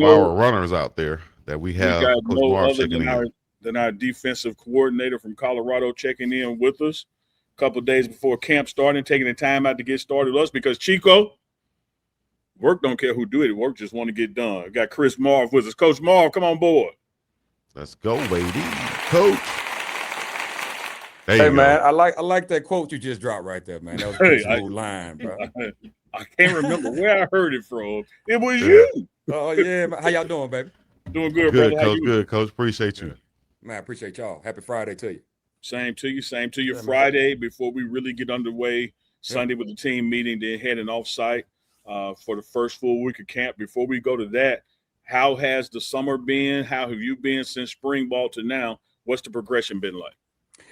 power runners out there that we We have got Coach no Marv other checking in. than our defensive coordinator from Colorado checking in with us a couple of days before camp started, taking the time out to get started with us because Chico, work don't care who do it. Work just want to get done. We got Chris Marv with us. Coach Marv, come on board. Let's go, baby. Coach. There Hey you go. man, I like that quote you just dropped right there, man. That was a pretty smooth line, bro. I can't remember where I heard it from. It was Yeah. you. Oh yeah, man. How y'all doing, baby? Doing good, Good, brother. How Coach. you? Good, Coach. Appreciate you. Yeah. Man, I appreciate y'all. Happy Friday to you. Same to you. Same to you. Yeah, man. Friday before we really get underway. Sunday Yep. with the team meeting, then heading off site for the first full week of camp. Before we go to that, how has the summer been? How have you been since spring ball to now? What's the progression been like?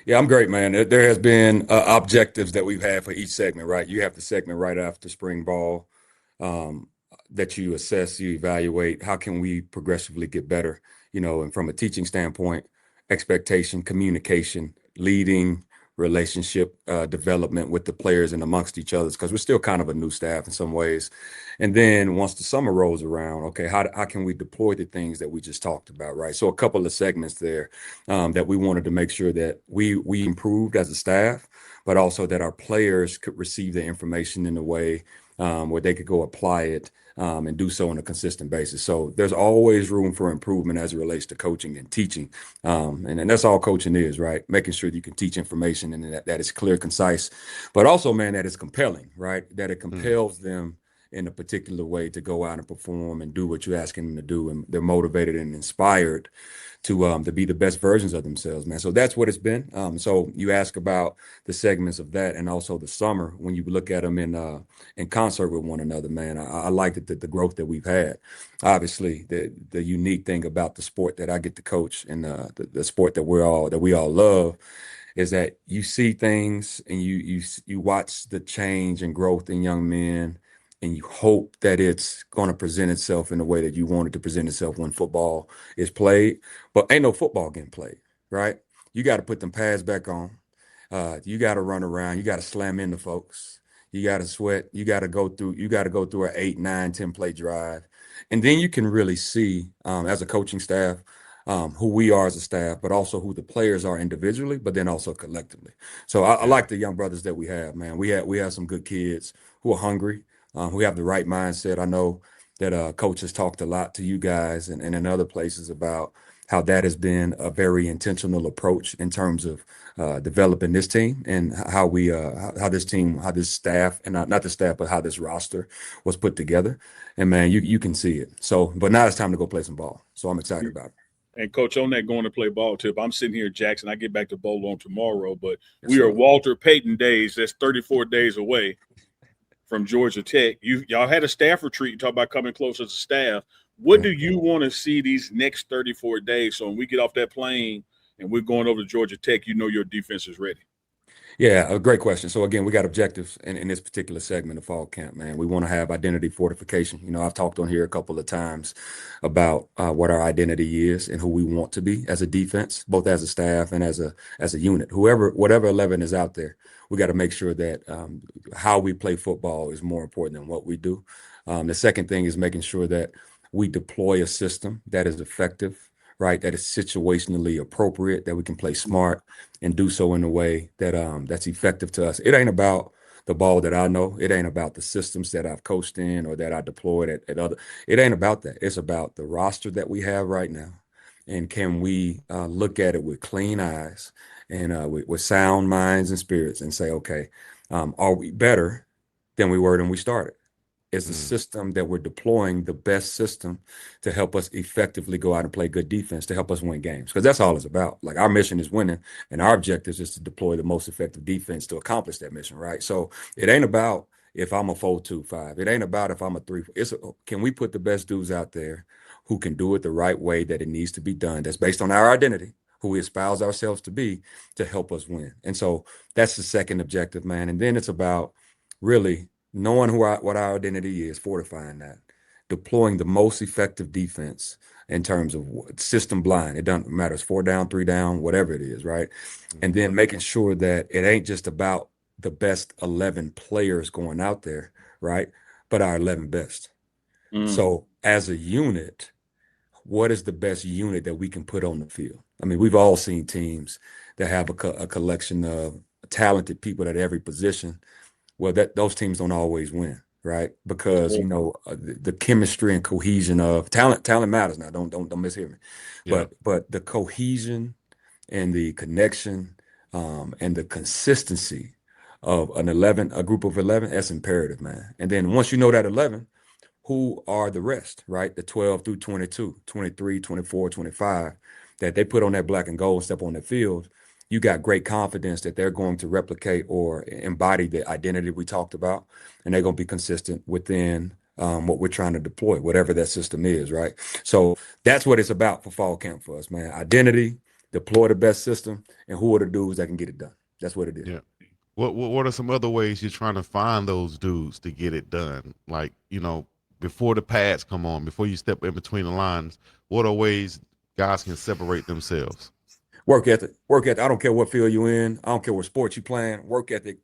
Yeah, I'm great, man. There has been objectives that we've had for each segment, right? You have the segment right after spring ball um, that you assess, you evaluate. How can we progressively get better? And from a teaching standpoint, expectation, communication, leading, relationship development with the players and amongst each other, because we're still kind of a new staff in some ways. And then once the summer rolls around, okay, how can we deploy the things that we just talked about, right? So a couple of segments there that we wanted to make sure that we improved as a staff, but also that our players could receive the information in a way where they could go apply it and do so on a consistent basis. So there's always room for improvement as it relates to coaching and teaching. And that's all coaching is, right? Making sure that you can teach information and that is clear, concise, but also, man, that is compelling, right? That it compels them in a particular way to go out and perform and do what you're asking them to do. And they're motivated and inspired to be the best versions of themselves, man. So that's what it's been. So you ask about the segments of that and also the summer when you look at them in concert with one another, man. I like the growth that we've had. Obviously, the unique thing about the sport that I get to coach and the sport that we all love is that you see things and you watch the change and growth in young men, and you hope that it's going to present itself in the way that you want it to present itself when football is played. But ain't no football getting played, right? You got to put them pads back on. You got to run around. You got to slam into folks. You got to sweat. You got to go through an 8, 9, 10 play drive. And then you can really see as a coaching staff who we are as a staff, but also who the players are individually, but then also collectively. So I like the young brothers that we have, man. We have some good kids who are hungry, who have the right mindset. I know that coach has talked a lot to you guys and in other places about how that has been a very intentional approach in terms of developing this team and how this staff, and not the staff, but how this roster was put together. And man, you can see it. So, but now it's time to go play some ball. So I'm excited about it. And coach, on that going to play ball tip, I'm sitting here in Jackson. I get back to Bowl on tomorrow, but Yes, we are sir. Walter Payton days. That's 34 days away from Georgia Tech. Y'all had a staff retreat. You talk about coming close as a staff. What do you want to see these next 34 days? So when we get off that plane and we're going over to Georgia Tech, you know your defense is ready. Yeah, a great question. So again, we got objectives in this particular segment of fall camp, man. We want to have identity fortification. I've talked on here a couple of times about what our identity is and who we want to be as a defense, both as a staff and as a unit. Whatever 11 is out there, we got to make sure that how we play football is more important than what we do. The second thing is making sure that we deploy a system that is effective, right? That is situationally appropriate, that we can play smart and do so in a way that that's effective to us. It ain't about the ball that I know. It ain't about the systems that I've coached in or that I deployed at other. It ain't about that. It's about the roster that we have right now. And can we look at it with clean eyes and with sound minds and spirits and say, okay, are we better than we were when we started? Is the system that we're deploying the best system to help us effectively go out and play good defense to help us win games? Because that's all it's about. Like, our mission is winning, and our objective is to deploy the most effective defense to accomplish that mission, right? So it ain't about if I'm a 4-2-5. It ain't about if I'm a 3. Can we put the best dudes out there who can do it the right way that it needs to be done? That's based on our identity, who we espouse ourselves to be, to help us win. And so that's the second objective, man. And then it's about really knowing what our identity is, fortifying that, deploying the most effective defense in terms of system blind. It doesn't matter. It's 4 down, 3 down, whatever it is, right? And then making sure that it ain't just about the best 11 players going out there, right? But our 11 best. So as a unit, what is the best unit that we can put on the field? I mean, we've all seen teams that have a collection of talented people at every position. Well, those teams don't always win, right? Because the chemistry and cohesion of talent matters. Now, don't mishear me, Yeah. but the cohesion and the connection and the consistency of a group of 11, that's imperative, man. And then once you know that 11, who are the rest, right? The 12 through 22, 23, 24, 25 that they put on that black and gold, step on the field. You got great confidence that they're going to replicate or embody the identity we talked about, and they're going to be consistent within what we're trying to deploy, whatever that system is, right? So that's what it's about for fall camp for us, man. Identity, deploy the best system, and who are the dudes that can get it done. That's what it is. Yeah. What are some other ways you're trying to find those dudes to get it done? Like, before the pads come on, before you step in between the lines, what are ways guys can separate themselves? Work ethic. I don't care what field you're in. I don't care what sport you playing. Work ethic.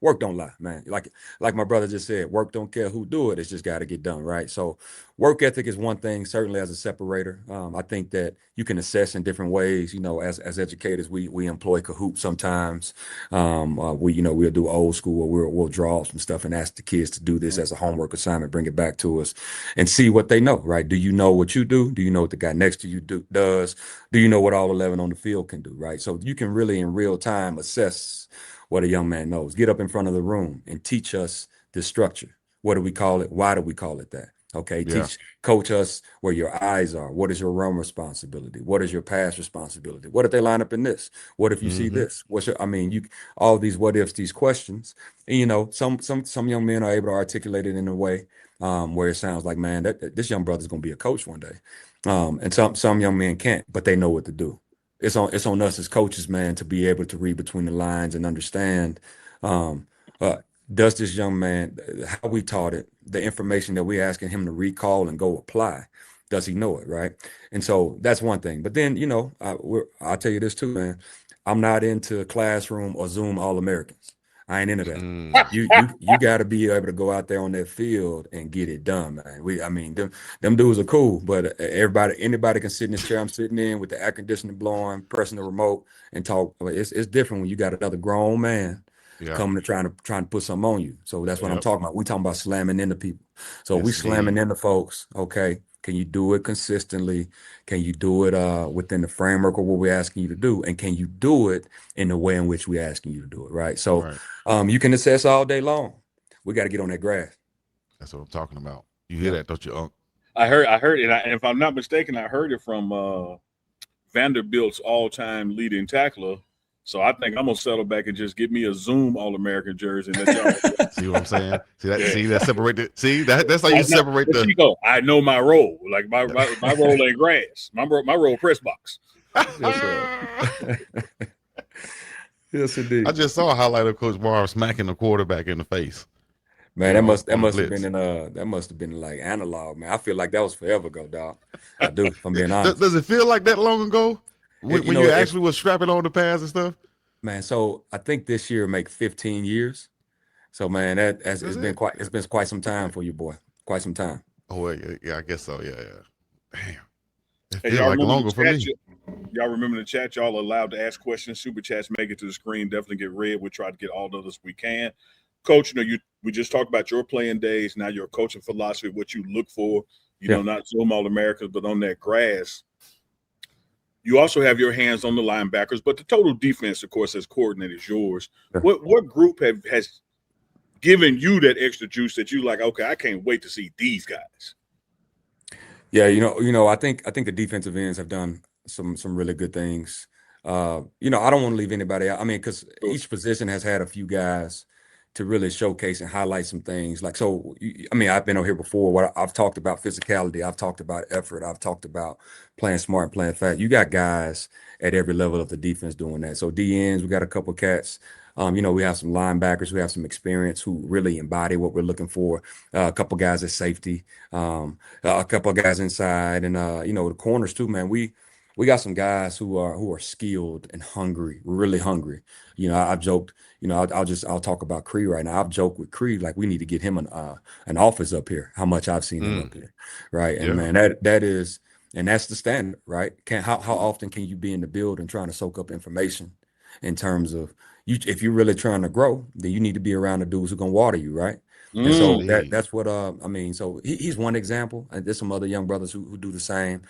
Work don't lie, man. Like my brother just said, work don't care who do it. It's just got to get done, right? So work ethic is one thing, certainly as a separator. I think that you can assess in different ways. As educators, we employ Kahoot sometimes. We'll do old school, or we'll draw some stuff and ask the kids to do this as a homework assignment, bring it back to us, and see what they know, right? Do you know what you do? Do you know what the guy next to you does? Do you know what all 11 on the field can do, right? So you can really in real time assess what a young man knows. Get up in front of the room and teach us the structure. What do we call it? Why do we call it that? Okay, Yeah. coach us where your eyes are. What is your run responsibility? What is your pass responsibility? What if they line up in this? What if you see this? All these what ifs, these questions. And some young men are able to articulate it in a way where it sounds like, man, this young brother's gonna be a coach one day. And some young men can't, but they know what to do. It's on us as coaches, man, to be able to read between the lines and understand, does this young man, how we taught it, the information that we're asking him to recall and go apply, does he know it, right? And so that's one thing. But then, I'll tell you this too, man. I'm not into classroom or Zoom All-Americans. I ain't into that. You got to be able to go out there on that field and get it done, man. Them dudes are cool, but anybody can sit in this chair I'm sitting in with the air conditioning blowing, pressing the remote and talk. It's different when you got another grown man coming to trying to put something on you. So that's what I'm talking about. We talking about slamming into people. So we slamming into folks. Okay, can you do it consistently? Can you do it within the framework of what we're asking you to do? And can you do it in the way in which we're asking you to do it? Right. So you can assess all day long. We got to get on that grass. That's what I'm talking about. You hear that, don't you, Unc? I heard it. And if I'm not mistaken, I heard it from Vanderbilt's all-time leading tackler. So I think I'm gonna settle back and just get me a Zoom All-American jersey. And see what I'm saying? See that separate. See that's how you separate the. Chico, I know my role. Like my role ain't grass. My role press box. Yes, sir. Yes, indeed. I just saw a highlight of Coach Marv smacking the quarterback in the face. Man, that must have been like analog, man. I feel like that was forever ago, dog. I do, if I'm being honest. Does it feel like that long ago? When you actually was strapping on the pads and stuff? Man, so I think this year make 15 years. So man, it's been quite some time for you, boy. Quite some time. Oh yeah, I guess so. Yeah. Damn. It Hey, feels like longer for me. Y'all remember the chat? Y'all allowed to ask questions. Super chats make it to the screen. Definitely get read. We try to get all of us we can. Coach, we just talked about your playing days. Now your coaching philosophy, what you look for. Not Zoom All-Americans, but on that grass. You also have your hands on the linebackers, but the total defense, of course, as coordinated is yours. What group has given you that extra juice that you like? Okay, I can't wait to see these guys. Yeah, I think the defensive ends have done some really good things. I don't want to leave anybody out. I mean, because each position has had a few guys to really showcase and highlight some things. I've been on here before. I've talked about physicality. I've talked about effort. I've talked about playing smart and playing fast. You got guys at every level of the defense doing that. So DNs, we got a couple cats. We have some linebackers. We have some experience who really embody what we're looking for. A couple guys at safety. A couple of guys inside, and the corners too, man. We got some guys who are skilled and hungry, really hungry. I've joked. I'll talk about Cree right now. I've joked with Cree like we need to get him an office up here. How much I've seen him up here, right? And man, that is And that's the standard, right? How often can you be in the building trying to soak up information in terms of you? If you're really trying to grow, then you need to be around the dudes who are gonna water you, right? And so Mm. that's what I mean. So he's one example, and there's some other young brothers who do the same.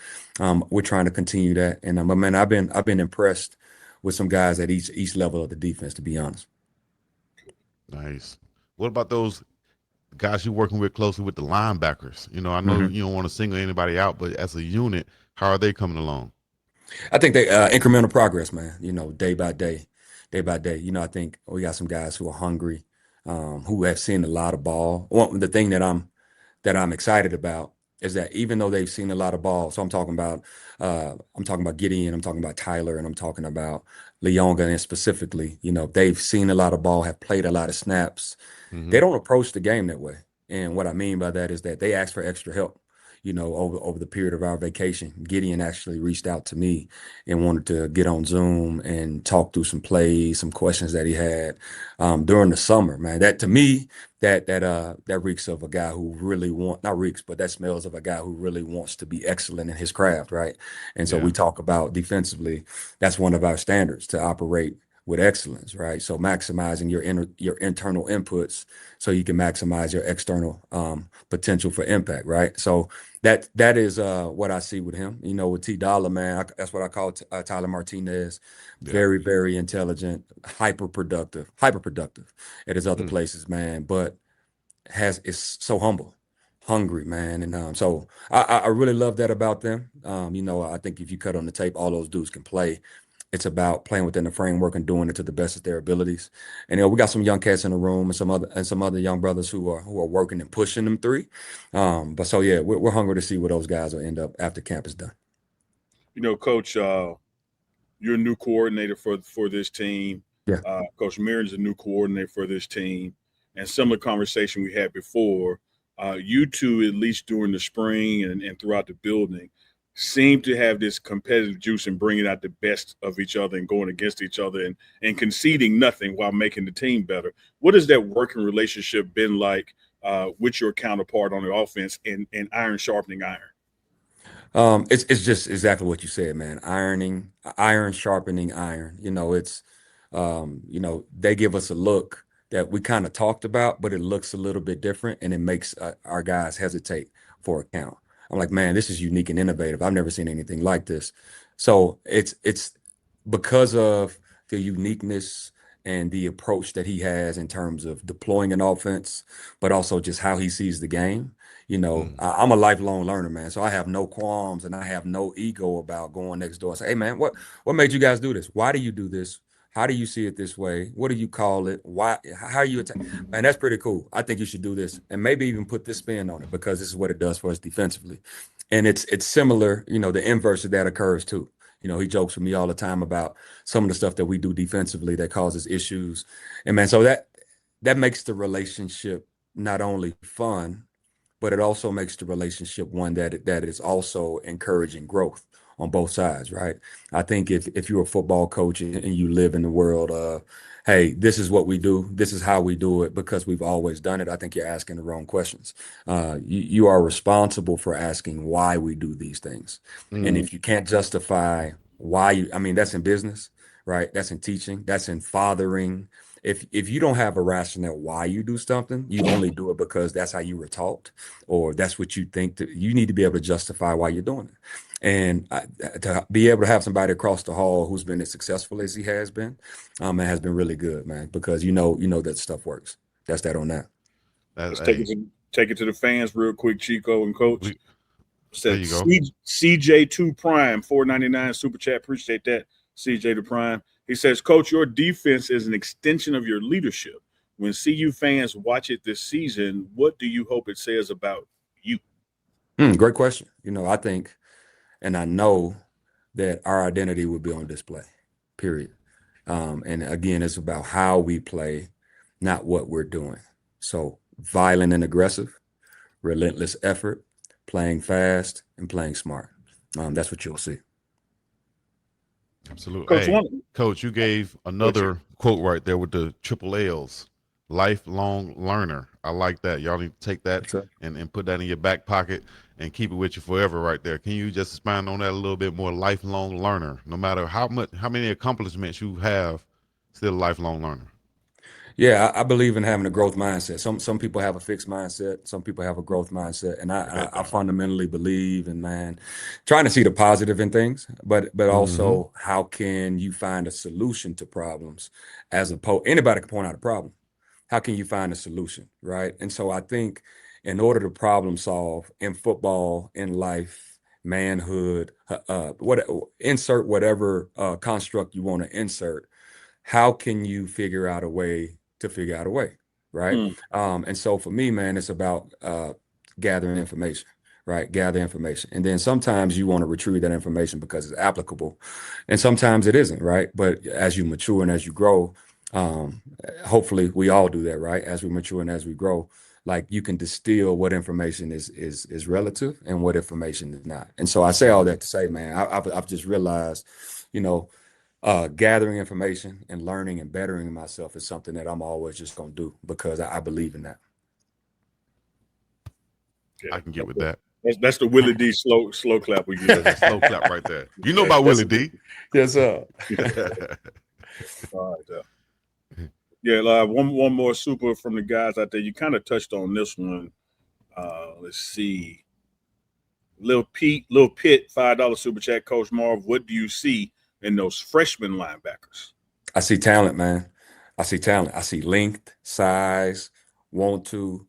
We're trying to continue that, and but man, I've been impressed with some guys at each level of the defense, to be honest. Nice. What about those guys you're working with closely with the linebackers? You know, I know Mhm. you don't want to single anybody out, but as a unit, how are they coming along? I think they incremental progress, man. Day by day, day by day. I think we got some guys who are hungry, who have seen a lot of ball. The thing that I'm excited about is that even though they've seen a lot of ball, so I'm talking about Gideon, I'm talking about Tyler, and I'm talking about Leonga, and specifically, they've seen a lot of ball, have played a lot of snaps. Mm-hmm. They don't approach the game that way. And what I mean by that is that they ask for extra help. Over the period of our vacation, Gideon actually reached out to me and wanted to get on Zoom and talk through some plays, some questions that he had during the summer. Man, that to me, that reeks of a guy who really not reeks, but that smells of a guy who really wants to be excellent in his craft, right? And so Yeah. we talk about defensively. That's one of our standards, to operate with excellence, right? So maximizing your internal inputs so you can maximize your external potential for impact, right? So that is what I see with him. With T Dollar, man, that's what I call Tyler Martinez. Yeah. Very, very intelligent, hyper productive at his other Mm. places, man. But is so humble, hungry, man. And so I really love that about them. I think if you cut on the tape, all those dudes can play. It's about playing within the framework and doing it to the best of their abilities. And we got some young cats in the room, and some other young brothers who are working and pushing them three. But so yeah, we're hungry to see where those guys will end up after camp is done. Coach, you're a new coordinator for this team. Yeah. Coach Mirren's a new coordinator for this team. And similar conversation we had before, you two, at least during the spring and throughout the building, seem to have this competitive juice and bringing out the best of each other and going against each other and conceding nothing while making the team better. What has that working relationship been like with your counterpart on the offense and iron sharpening iron? It's just exactly what you said, man. Iron sharpening iron. They give us a look that we kind of talked about, but it looks a little bit different, and it makes our guys hesitate for a count. I'm like, man, this is unique and innovative. I've never seen anything like this. So it's because of the uniqueness and the approach that he has in terms of deploying an offense, but also just how he sees the game. Mm. I'm a lifelong learner, man. So I have no qualms and I have no ego about going next door and say, hey, man, what made you guys do this? Why do you do this? How do you see it this way? What do you call it? Why? How are you attack? Man, that's pretty cool. I think you should do this and maybe even put this spin on it because this is what it does for us defensively. And it's similar, the inverse of that occurs too. He jokes with me all the time about some of the stuff that we do defensively that causes issues. And man, so that makes the relationship not only fun, but it also makes the relationship one that is also encouraging growth on both sides, right? I think if you're a football coach and you live in the world of, hey, this is what we do, this is how we do it because we've always done it, I think you're asking the wrong questions. You are responsible for asking why we do these things. And Mm. if you can't justify why I mean, that's in business, right? That's in teaching, that's in fathering. If you don't have a rationale why you do something, you only do it because that's how you were taught, or that's what you think. You need to be able to justify why you're doing it, and to be able to have somebody across the hall who's been as successful as he has been, it has been really good, man. Because that stuff works. That's that on that. That, Let's take it to the fans real quick, Chico and Coach. we, there Said you go. CJ2 Prime 4.99 super chat. Appreciate that, CJ to Prime. He says, Coach, your defense is an extension of your leadership. When CU fans watch it this season, what do you hope it says about you? Great question. I think, and I know that our identity will be on display. Period. And again, it's about how we play, not what we're doing. So violent and aggressive, relentless effort, playing fast, and playing smart. That's what you'll see. Absolutely. Coach, Hey, one. Coach, you gave Coach, another quote right there with the triple L's. lifelong learner. I like that. Y'all need to take that and put that in your back pocket and keep it with you forever right there. Can you just expand on that a little bit more? Lifelong learner. No matter how many accomplishments you have, still a lifelong learner. Yeah, I believe in having a growth mindset. Some people have a fixed mindset, some people have a growth mindset, and Look at I that. fundamentally believe in, man, trying to see the positive in things, but Mm-hmm. also how can you find a solution to problems as opposed anybody can point out a problem. How can you find a solution, right? And so I think in order to problem solve in football, in life, manhood, what insert whatever construct you want to insert, how can you figure out a way to figure out a way, right? Mm. And so for me, man, it's about gathering information, right? Gather information, and then sometimes you want to retrieve that information because it's applicable, and sometimes it isn't, right? But as you mature and as you grow, hopefully we all do that, right? As we mature and as we grow, like you can distill what information is relative and what information is not. And so I say all Mm-hmm. that to say, man, I've just realized, you know, gathering information and learning and bettering myself is something that I'm always just gonna do because I believe in that. Yeah, I can get with that. that's the Willie D slow clap we That's get. a slow clap right there. You know Yeah, about Yes, Willie D. yes, sir. all right. Yeah, one more super from the guys out there. You kind of touched on this one. Let's see. Lil Pitt, $5 super chat. Coach Marv, what do you see in those freshman linebackers? I see talent, man. I see talent. I see length, size, want to,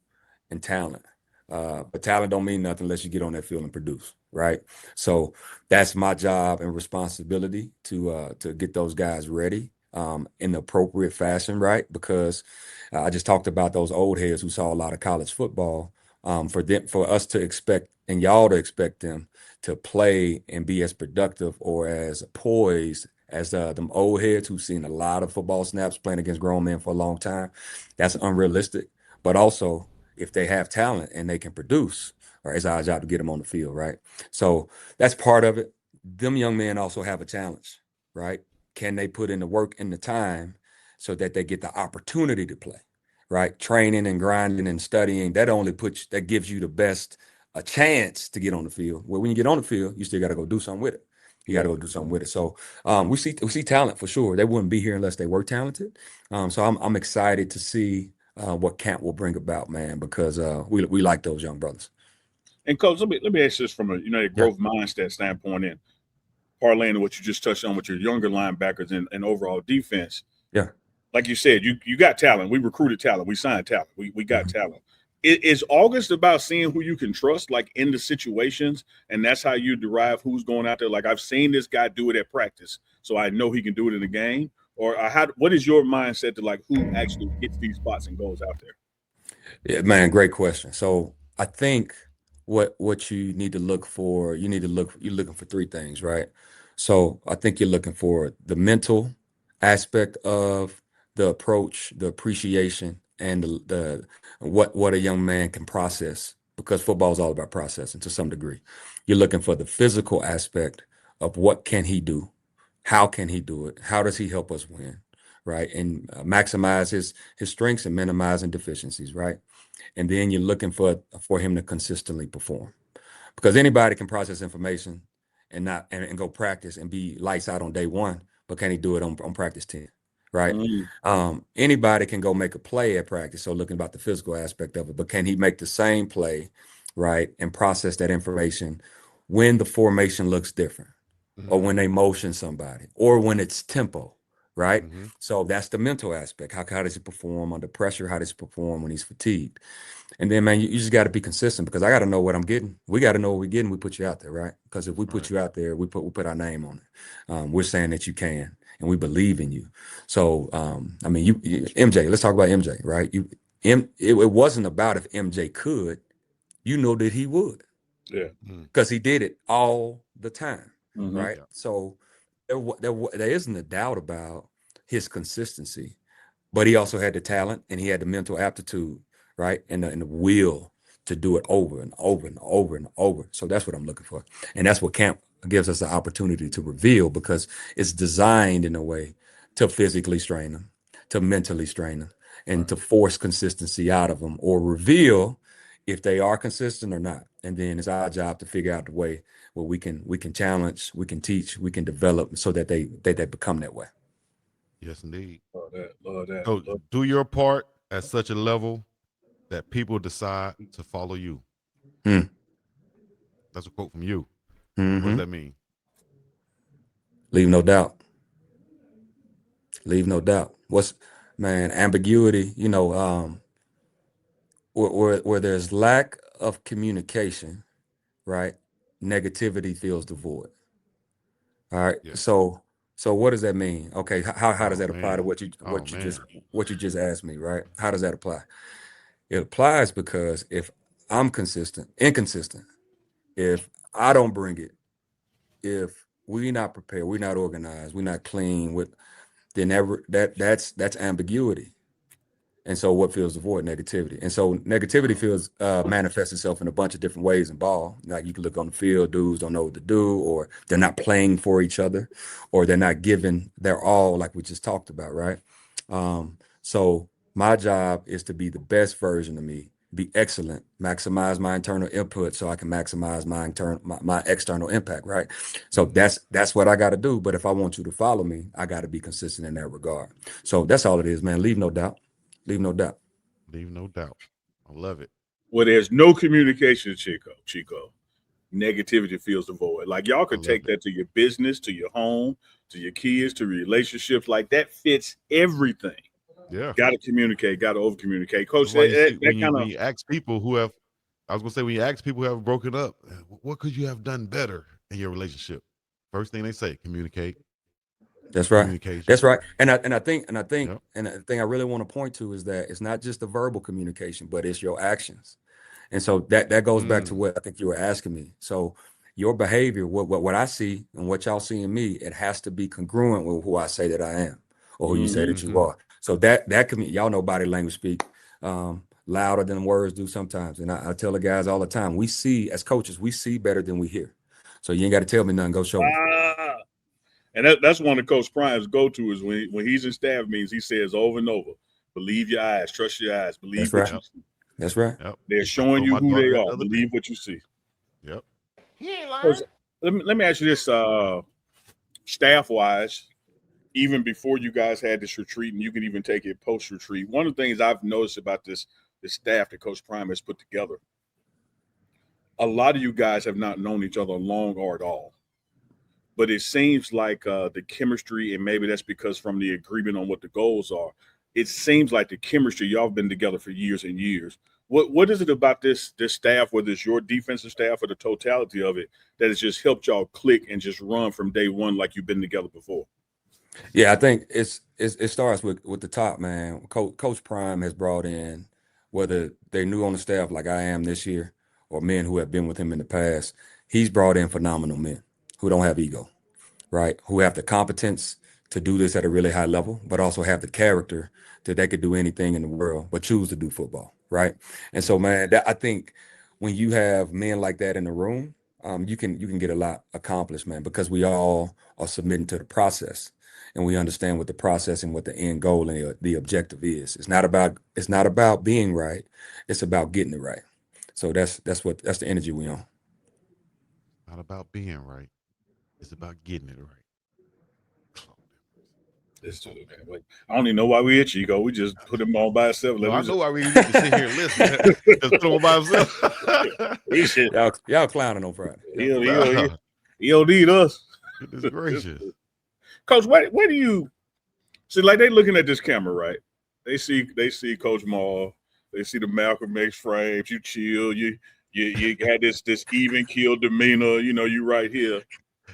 and talent. But talent don't mean nothing unless you get on that field and produce, right? So that's my job and responsibility to get those guys ready in the appropriate fashion, right? Because I just talked about those old heads who saw a lot of college football. For us to expect and y'all to expect them to play and be as productive or as poised as them old heads who've seen a lot of football snaps playing against grown men for a long time. That's unrealistic. But also, if they have talent and they can produce, right, it's our job to get them on the field, right? So that's part of it. Them young men also have a challenge, right? Can they put in the work and the time so that they get the opportunity to play, right? Training and grinding and studying, that gives you the best a chance to get on the field. Well, when you get on the field, you still got to go do something with it. You got to go do something with it. So we see talent for sure. They wouldn't be here unless they were talented. So I'm excited to see what camp will bring about, man, because we like those young brothers. And coach, let me ask this from a Yeah, growth mindset standpoint and parlaying to what you just touched on with your younger linebackers and overall defense. yeah. Like you said, you got talent. We recruited talent. We signed talent. We got Mhm. talent. Is August about seeing who you can trust, like in the situations, and that's how you derive who's going out there? Like I've seen this guy do it at practice, so I know he can do it in the game. Or what is your mindset to like who actually gets these spots and goes out there? Yeah, man, great question. So I think what you need to look for, you're looking for three things, right? So I think you're looking for the mental aspect of the approach, the appreciation, and the what a young man can process, because football is all about processing to some degree. You're looking for the physical aspect of what can he do, how can he do it, how does he help us win, right? And maximize his strengths and minimizing deficiencies, right? And then you're looking for him to consistently perform, because anybody can process information and go practice and be lights out on day one, but can he do it on practice 10, right? Mm, Anybody can go make a play at practice, so looking about the physical aspect of it, but can he make the same play, right, and process that information when the formation looks different, or Mm-hmm. when they motion somebody, or when it's tempo, right? Mm-hmm. So that's the mental aspect. How does he perform under pressure? How does he perform when he's fatigued? And then, man, you just got to be consistent, because I got to know what I'm getting. We got to know what we're getting. We put you out there, right? Because if we put Right. you out there, we put our name on it. We're saying that you can, and we believe in you. So, I mean, MJ. Let's talk about MJ, right? It wasn't about if MJ could. You know that he would, yeah. Mm-hmm. because he did it all the time, Mm-hmm. right? Yeah. So there isn't a doubt about his consistency, but he also had the talent and he had the mental aptitude, right? And the will to do it over and over and over and over. So that's what I'm looking for. And that's what camp gives us the opportunity to reveal, because it's designed in a way to physically strain them, to mentally strain them, and to force consistency out of them or reveal if they are consistent or not. And then it's our job to figure out the way where we can challenge, we can teach, we can develop so that they become that way. Yes, indeed. Love that. Love that. So Love do your part at such a level that people decide to follow you. Hmm. That's a quote from you. Mhm. What does that mean? Leave no doubt. Leave no doubt. Man, ambiguity, where there's lack of communication, right? Negativity fills the void. All right. Yeah. So what does that mean? Okay, how does Oh that apply to man. what you Oh man. just asked me, right? How does that apply? It applies because if I'm inconsistent, if I don't bring it, if we're not prepared, we're not organized, we're not clean then that's ambiguity. And so what fills the void? Negativity. And so negativity feels manifests itself in a bunch of different ways in ball. Like you can look on the field, dudes don't know what to do, or they're not playing for each other, or they're not giving their all, like we just talked about, right? So my job is to be the best version of me, be excellent, maximize my internal input so I can maximize my external impact, right? So that's what I got to do. But if I want you to follow me, I got to be consistent in that regard. So that's all it is, man. Leave no doubt. Leave no doubt. Leave no doubt. I love it. Where there's no communication, Chico, negativity fills the void. Like y'all I could love take that to your business, to your home, to your kids, to relationships. Like that fits everything. Yeah. Got to communicate. Got to over communicate. That's Coach, why you see that kind when of you ask people who have, I was gonna say when you ask people who have broken up, what could you have done better in your relationship? First thing they say, communicate. That's right. Communication. That's right. And Yep. the thing I really want to point to is that it's not just the verbal communication, but it's your actions. And so that goes back to Mm. what I think you were asking me. So your behavior, what I see and what y'all see in me, it has to be congruent with who I say that I am or who you say that you Mm-hmm. are. So that can y'all know body language speak louder than words do sometimes. And I tell the guys all the time, we see as coaches, we see better than we hear. So you ain't got to tell me nothing, go show me. and that's one of Coach Prime's go-to is when he's in staff meetings, he says over and over, believe your eyes, trust your eyes, believe That's what right. you Yep. see. That's right. Yep. They're I showing told you my who daughter they that the are. other Believe day. what you see. Yep. Coach, let me ask you this, staff-wise, even before you guys had this retreat, and you can even take it post-retreat, one of the things I've noticed about this staff that Coach Prime has put together, a lot of you guys have not known each other long or at all. But it seems like the chemistry, and maybe that's because from the agreement on what the goals are, it seems like the chemistry, y'all have been together for years and years. What is it about this staff, whether it's your defensive staff or the totality of it, that has just helped y'all click and just run from day one like you've been together before? Yeah, I think it starts with the top, man. Coach Prime has brought in, whether they're new on the staff like I am this year, or men who have been with him in the past, he's brought in phenomenal men who don't have ego, right? Who have the competence to do this at a really high level, but also have the character that they could do anything in the world, but choose to do football, right? And so, Yes. man, I think when you have men like that in the room, you can get a lot accomplished, man, because we all are submitting to the process, and we understand what the process and what the end goal and the objective is. It's not about being right; it's about getting it right. So that's the energy we on. Not about being right. It's about getting it right. Let's do it, man. Like, I don't even know why we at Chico. We just put him all by himself. No, Let I him know why we need to sit here and listen. Just put him by himself. he should. Y'all clowning on Friday. He don't need us. Goodness gracious. Coach, where do you see? Like they looking at this camera, right? They see Coach Maul. They see the Malcolm X frames. You chill. You had this even keel demeanor. You know, you right here.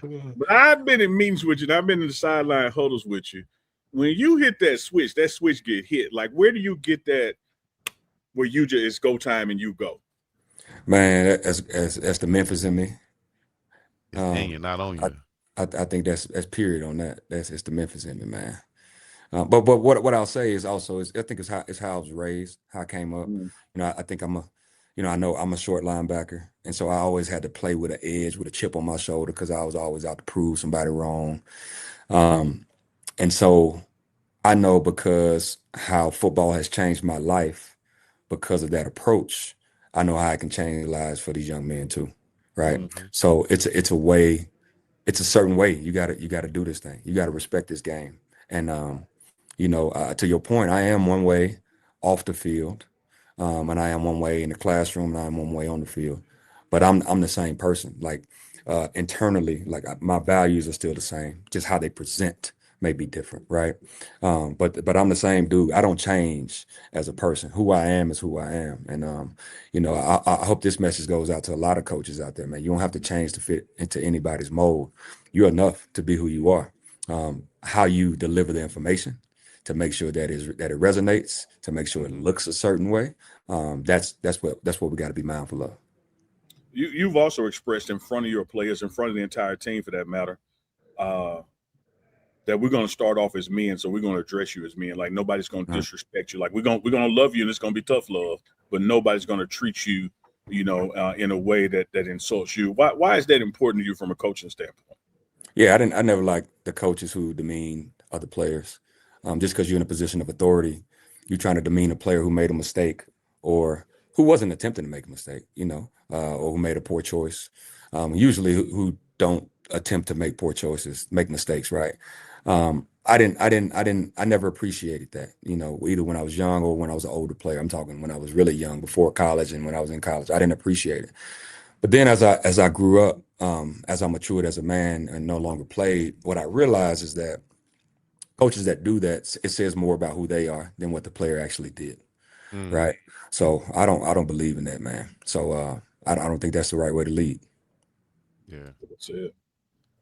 But I've been in meetings with you. And I've been in the sideline huddles with you. When you hit that switch get hit. Like, where do you get that? Where you just it's go time and you go. Man, that's the Memphis in me. It's in you, not on you. I think that's period on that. It's the Memphis in me, man. But what I'll say is also I think it's how I was raised, how I came up. Mm. I think I know I'm a short linebacker, and so I always had to play with an edge, with a chip on my shoulder, because I was always out to prove somebody wrong. And so I know because how football has changed my life because of that approach. I know how I can change lives for these young men too, right? Mm-hmm. So it's a way, it's a certain way you gotta do this thing. You gotta respect this game. And to your point, I am one way off the field, and I am one way in the classroom, and I am one way on the field. But I'm the same person. Like internally, like my values are still the same. Just how they present may be different, right? But I'm the same dude. I don't change as a person. Who I am is who I am. And I hope this message goes out to a lot of coaches out there, man. You don't have to change to fit into anybody's mold. You're enough to be who you are. How you deliver the information to make sure that it resonates, to make sure it looks a certain way. That's what we got to be mindful of. You've also expressed in front of your players, in front of the entire team for that matter, uh, that we're going to start off as men, so we're going to address you as men. Like nobody's going to Right. disrespect you. Like we're gonna love you, and it's going to be tough love, but nobody's going to treat you, in a way that insults you. Why is that important to you from a coaching standpoint? Yeah, I never liked the coaches who demean other players. Just because you're in a position of authority, you're trying to demean a player who made a mistake or who wasn't attempting to make a mistake, or who made a poor choice. Usually who don't attempt to make poor choices, make mistakes, right? I never appreciated that, either when I was young or when I was an older player. I'm talking when I was really young, before college and when I was in college. I didn't appreciate it. But then as I grew up, as I matured as a man and no longer played, what I realized is that coaches that do that, it says more about who they are than what the player actually did, Mm, right? So I don't believe in that, man. So I don't think that's the right way to lead. yeah. That's it.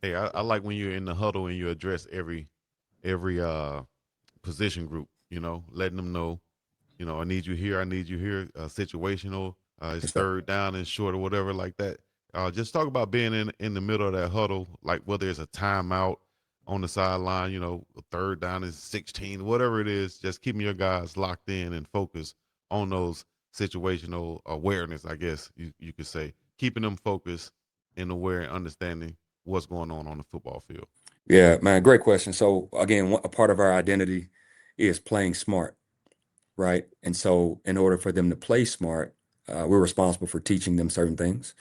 Hey, I like when you're in the huddle and you address every position group. Letting them know, I need you here. I need you here. Situational. It's Yes, sir. third down and short or whatever like that. Just talk about being in the middle of that huddle, like whether it's a timeout on the sideline. Third down is 16, whatever it is. Just keeping your guys locked in and focused on those situational awareness. I guess you could say keeping them focused and aware and understanding what's going on the football field. Yeah, man, great question. So again, a part of our identity is playing smart, right? And so in order for them to play smart, we're responsible for teaching them certain things.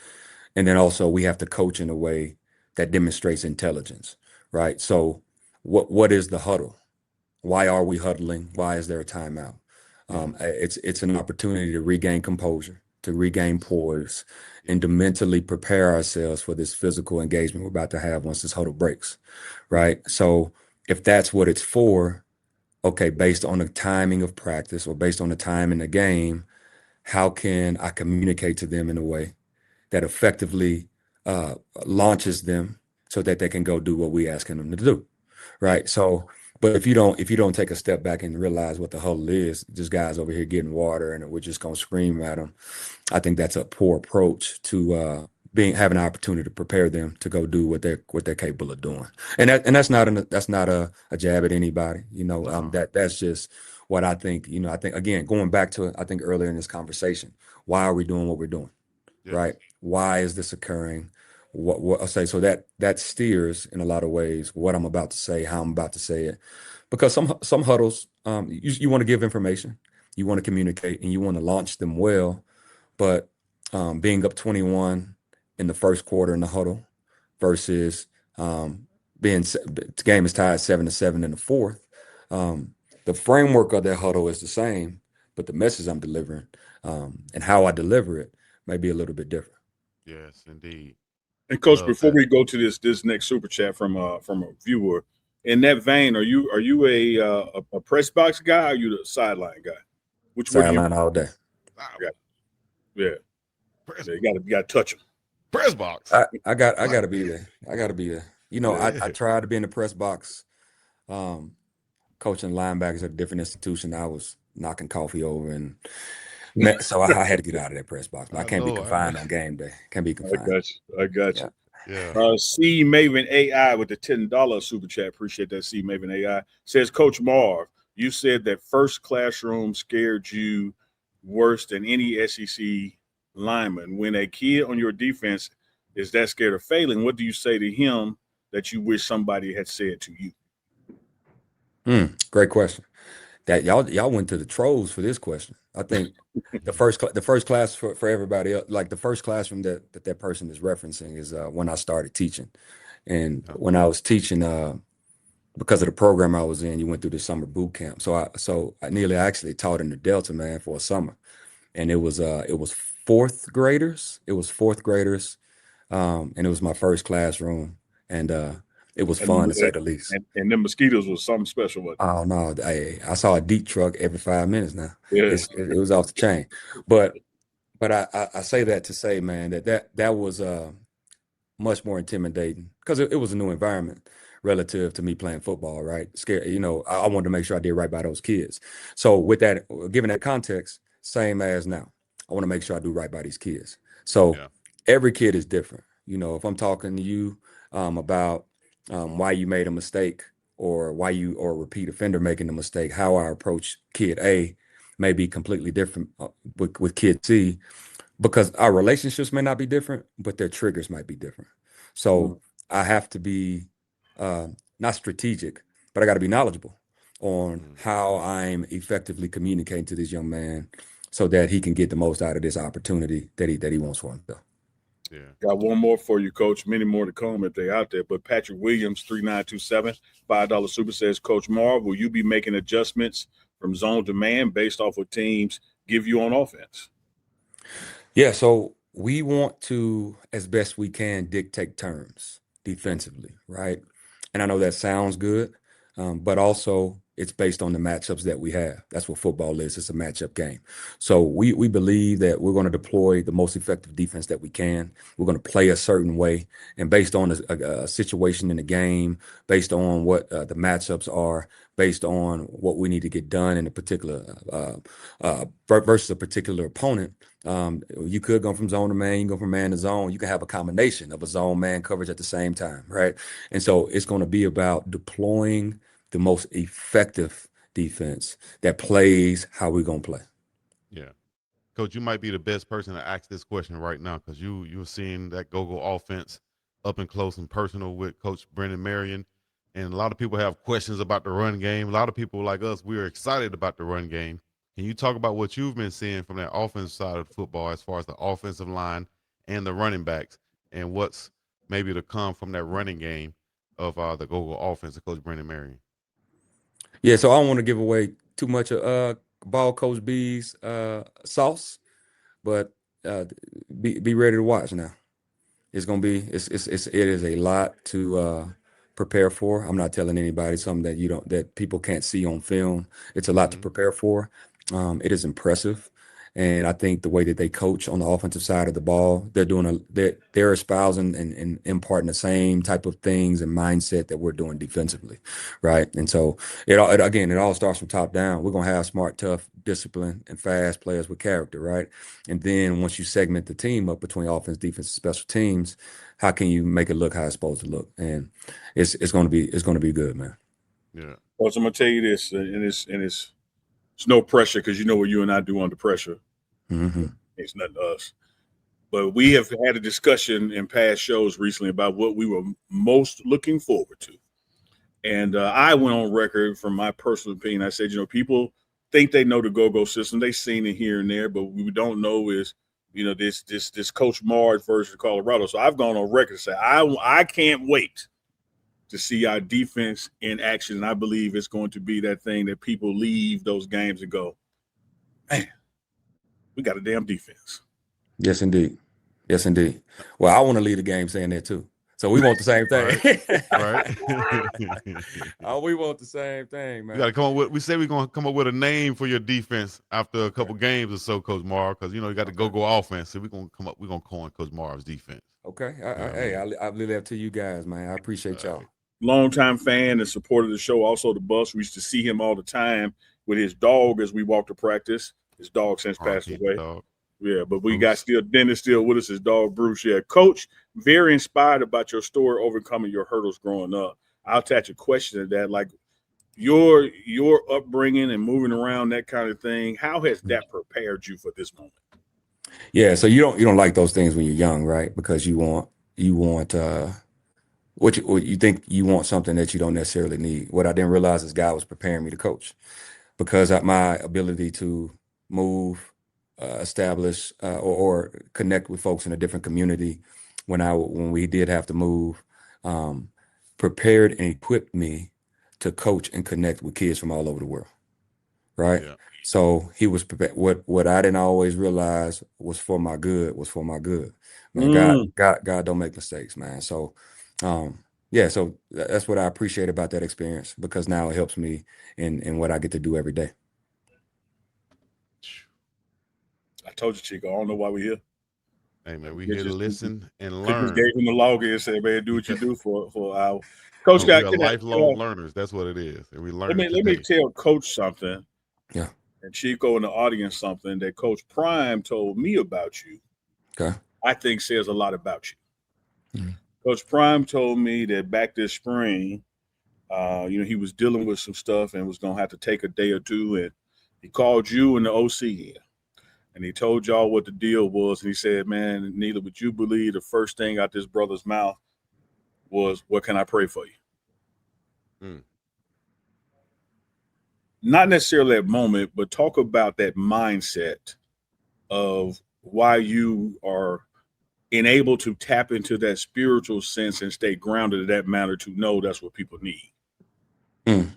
And then also we have to coach in a way that demonstrates intelligence, right? So what is the huddle? Why are we huddling? Why is there a timeout? Yeah. It's an opportunity to regain composure, to regain poise, Yeah. and to mentally prepare ourselves for this physical engagement we're about to have once this huddle breaks, right? So if that's what it's for, okay, based on the timing of practice or based on the time in the game, how can I communicate to them in a way that effectively uh, launches them so that they can go do what we asking them to do, Yeah. right? So, but if you don't take a step back and realize what the huddle is, just guys over here getting water and we're just gonna scream at them. I think that's a poor approach to being having an opportunity to prepare them to go do what they're capable of doing. And that's not a jab at anybody. No. That's just what I think. I think again going back to I think earlier in this conversation, why are we doing what we're doing? Yes. Right? Why is this occurring? What I say, so that steers in a lot of ways what I'm about to say, how I'm about to say it, because some huddles, you want to give information, you want to communicate, and you want to launch them well, but being up 21 in the first quarter in the huddle versus the game is tied 7-7 in the fourth. The framework of that huddle is the same, but the message I'm delivering and how I deliver it may be a little bit different. Yes, indeed. And I coach, love before that. we go to this next super chat from a viewer, in that vein, are you a press box guy? Or are you the sideline guy? What do you Sideline all day. Ah, got? Yeah, press yeah, you got to touch them. press box. I Like, gotta be there. I gotta be there. I yeah. tried to be in the press box, um, coaching linebackers at a different institution. I was knocking coffee over and so I had to get out of that press box. But I I can't be know. confined on game day. Can't be I confined. got you. I got Yeah. you. Yeah. C Maven AI with the $10 super chat. Appreciate that. C Maven AI says, Coach Marv, you said that first classroom scared you worse than any SEC lineman. When a kid on your defense is that scared of failing, what do you say to him that you wish somebody had said to you? Great question. That y'all went to the trolls for this question. I think the first class for everybody else, like the first classroom that person is referencing is when I started teaching. And Yeah. when I was teaching, because of the program I was in, you went through the summer boot camp. So I nearly actually taught in the Delta, man, for a summer. And it was fourth graders. It was fourth graders. And it was my first classroom. And it was fun to say the least. And them mosquitoes was something special, wasn't Oh no, I saw a deep truck every 5 minutes now. it? It was off the chain. But I say that to say, man, that was much more intimidating because it was a new environment relative to me playing football, right? Scared, I wanted to make sure I did right by those kids. So with that, given that context, same as now, I want to make sure I do right by these kids. So Yeah. every kid is different. If I'm talking to you about why you made a mistake or or a repeat offender making a mistake, how I approach kid A may be completely different with kid C because our relationships may not be different, but their triggers might be different. So I have to be not strategic, but I got to be knowledgeable on how I'm effectively communicating to this young man so that he can get the most out of this opportunity that he wants for himself. Yeah. Got one more for you, Coach. Many more to come if they're out there. But Patrick Williams, 3927, $5 super says, Coach Marv, will you be making adjustments from zone to man based off what teams give you on offense? Yeah, so we want to, as best we can, dictate terms defensively, right? And I know that sounds good, but also it's based on the matchups that we have. That's what football is. It's a matchup game. So we believe that we're going to deploy the most effective defense that we can. We're going to play a certain way, and based on a situation in the game, based on what the matchups are, based on what we need to get done in a particular versus a particular opponent. You could go from zone to man, you can go from man to zone. You can have a combination of a zone man coverage at the same time, right? And so it's going to be about deploying the most effective defense that plays how we're going to play. Yeah. Coach, you might be the best person to ask this question right now because you're seeing that go-go offense up and close and personal with Coach Brendan Marion. And a lot of people have questions about the run game. A lot of people like us, we're excited about the run game. Can you talk about what you've been seeing from that offensive side of football as far as the offensive line and the running backs and what's maybe to come from that running game of the go-go offense of Coach Brendan Marion? Yeah, so I don't want to give away too much of Ball Coach B's sauce, but be ready to watch now. It's gonna be it is a lot to prepare for. I'm not telling anybody something that people can't see on film. It's a lot to prepare for. It is impressive. And I think the way that they coach on the offensive side of the ball, they're espousing and imparting the same type of things and mindset that we're doing defensively, right? And so it all starts from top down. We're gonna have smart, tough, disciplined, and fast players with character, right? And then once you segment the team up between offense, defense, and special teams, how can you make it look how it's supposed to look? And it's gonna be good, man. Yeah. Well, so I'm gonna tell you this, and it's no pressure because you know what you and I do under pressure. Mm-hmm. It's nothing to us. But we have had a discussion in past shows recently about what we were most looking forward to. And I went on record from my personal opinion. I said, people think they know the go-go system. They've seen it here and there, but what we don't know is, this Coach Marv versus Colorado. So I've gone on record to say I can't wait to see our defense in action. And I believe it's going to be that thing that people leave those games and go, man, we got a damn defense. Yes, indeed. Yes, indeed. Well, I want to lead the game saying that too. So we want the same thing. Right. We want the same thing, man. We got to come up with. We say we're gonna come up with a name for your defense after a couple games or so, Coach Marv, because you know you got to go offense. So we're gonna come up. We're gonna coin Coach Marv's defense. Okay. I leave that to you guys, man. I appreciate y'all. Longtime fan and supporter of the show. Also the bus. We used to see him all the time with his dog as we walked to practice. His dog since passed away. Dog. Yeah, but we Bruce. got Dennis still with us, his dog Bruce. Yeah, Coach, very inspired about your story overcoming your hurdles growing up. I'll attach a question to that, like your upbringing and moving around, that kind of thing. How has that prepared you for this moment? Yeah, so you don't like those things when you're young, right? Because you want What you think you want something that you don't necessarily need. What I didn't realize is God was preparing me to coach because of my ability to move, establish, or connect with folks in a different community when we did have to move, um, prepared and equipped me to coach and connect with kids from all over the world. Right. Yeah. So he was prepared. What I didn't always realize was for my good, was for my good. Man, Mm. God don't make mistakes, man. So, yeah, so that's what I appreciate about that experience because now it helps me in what I get to do every day. I told you, Chico. I don't know why we're here. Hey man, we They here to just listen and could just learn. gave him the login and said, "Man, do what you do for an hour." Coach, We are can lifelong learners. That's what it is, and we learn it let me today. tell Coach something, Yeah. and Chico in the audience something that Coach Prime told me about you. Okay. I think says a lot about you. Mhm. Coach Prime told me that back this spring, he was dealing with some stuff and was gonna have to take a day or two, and he called you and the OC in. And he told y'all what the deal was. And he said, "Man, Neela, would you believe the first thing out this brother's mouth was, what can I pray for you?" Mm. Not necessarily that moment, but talk about that mindset of why you are enabled to tap into that spiritual sense and stay grounded in that matter to know that's what people need. Mm.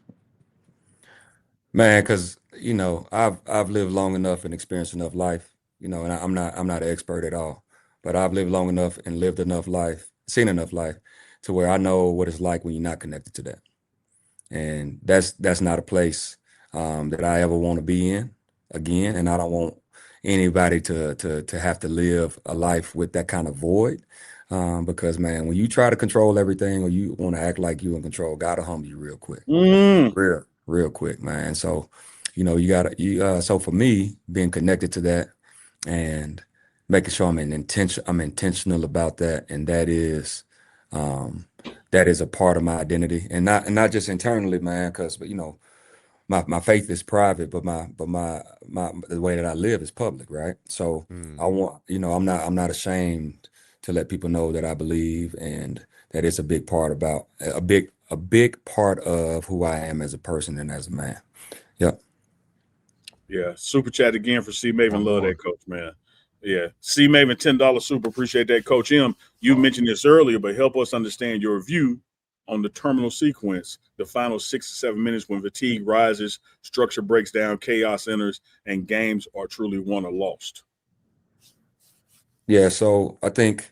Man, because I've lived long enough and experienced enough life, and I'm not an expert at all, but I've lived long enough and lived enough life, seen enough life to where I know what it's like when you're not connected to that. And that's not a place that I ever want to be in again. And I don't want anybody to have to live a life with that kind of void. Because man, when you try to control everything or you want to act like you in control, God'll humble you real quick. Mm. Real quick, man. So, you gotta so for me, being connected to that and making sure I'm intentional about that. And um that is a part of my identity and not just internally, man, because my faith is private, but my the way that I live is public, right? So I Mm-hmm. want, I'm not ashamed to let people know that I believe and that it's a big part about a big part of who I am as a person and as a man. Yep. Yeah. Super chat again for C One Maven. Love more. that, Coach, man. Yeah. C Maven, $10 super. Appreciate that, Coach M. You mentioned this earlier, but help us understand your view on the terminal sequence, the final 6 to 7 minutes when fatigue rises, structure breaks down, chaos enters, and games are truly won or lost. Yeah. So I think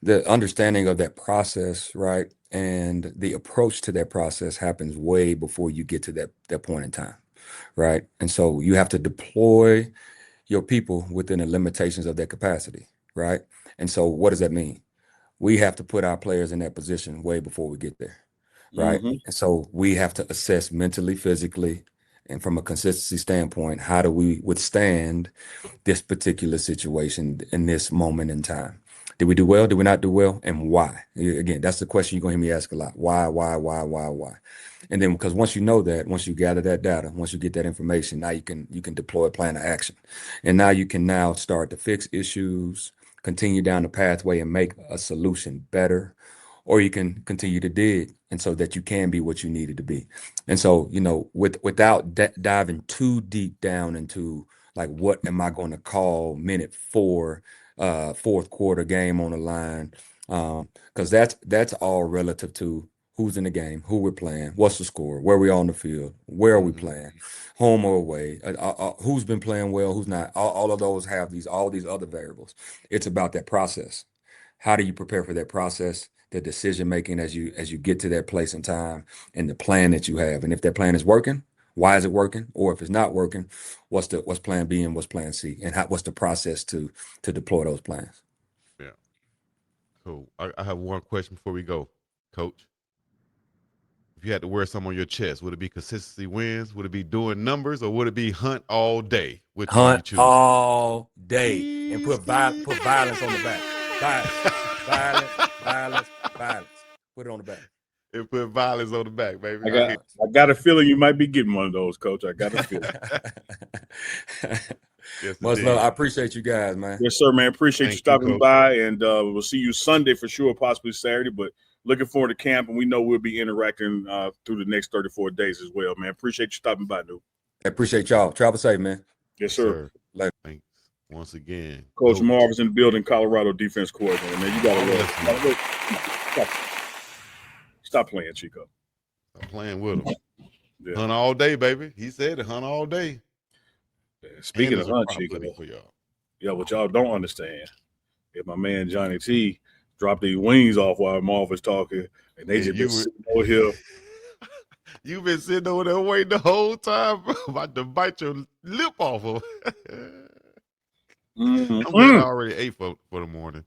the understanding of that process, right, and the approach to that process happens way before you get to that point in time, right? And so you have to deploy your people within the limitations of their capacity, right? And so what does that mean? We have to put our players in that position way before we get there, right? Mm-hmm. And so we have to assess mentally, physically, and from a consistency standpoint, how do we withstand this particular situation in this moment in time? Did we do well? Did we not do well? And why? Again, that's the question you're gonna hear me ask a lot. Why? And then because once you know that, once you gather that data, once you get that information, now you can deploy a plan of action. And now you can now start to fix issues, continue down the pathway and make a solution better, or you can continue to dig and so that you can be what you needed to be. And so, without diving too deep down into like what am I going to call minute 4, fourth quarter game on the line, because that's all relative to who's in the game, who we're playing, what's the score, where we on the field, where are we Mm-hmm. playing, home or away, who's been playing well, who's not. All of those have all these other variables. It's about that process. How do you prepare for that process, the decision making as you get to that place in time, and the plan that you have, and if that plan is working, why is it working, or if it's not working, what's plan B and what's plan C, and what's the process to deploy those plans. Yeah. Cool. I have one question before we go, Coach. If you had to wear some on your chest, would it be consistency wins? Would it be doing numbers, or would it be hunt all day? Which one you Hunt choose? all day and Easy. put violence on the back. Violence, violence, violence. Put it on the back. And put violence on the back, baby. I I got hear I got a feeling you might be getting one of those, Coach. I got a feeling. yes, Much love. indeed. I appreciate you guys, man. Yes, sir, man. Appreciate you Thank you, stopping Coach. by, and we'll see you Sunday for sure, possibly Saturday. But Looking forward to camp, and we know we'll be interacting through the next 34 days as well, man. Appreciate you stopping by, dude. I appreciate y'all. Travel safe, man. Yes, sir. Thanks once again. Coach Dope. Marv is in the building, Colorado defense coordinator. Man, you got to stop playing, Chico. I'm playing with him. Yeah. Hunt all day, baby. He said it, hunt all day. Speaking And of there's a hunt, prop Chico, hoodie for y'all. yeah, what y'all don't understand, if my man Johnny T dropped these wings off while Marv was talking, and they just been sitting over here. You've been sitting over there waiting the whole time, bro, about to bite your lip off of. I'm glad I already ate for the morning.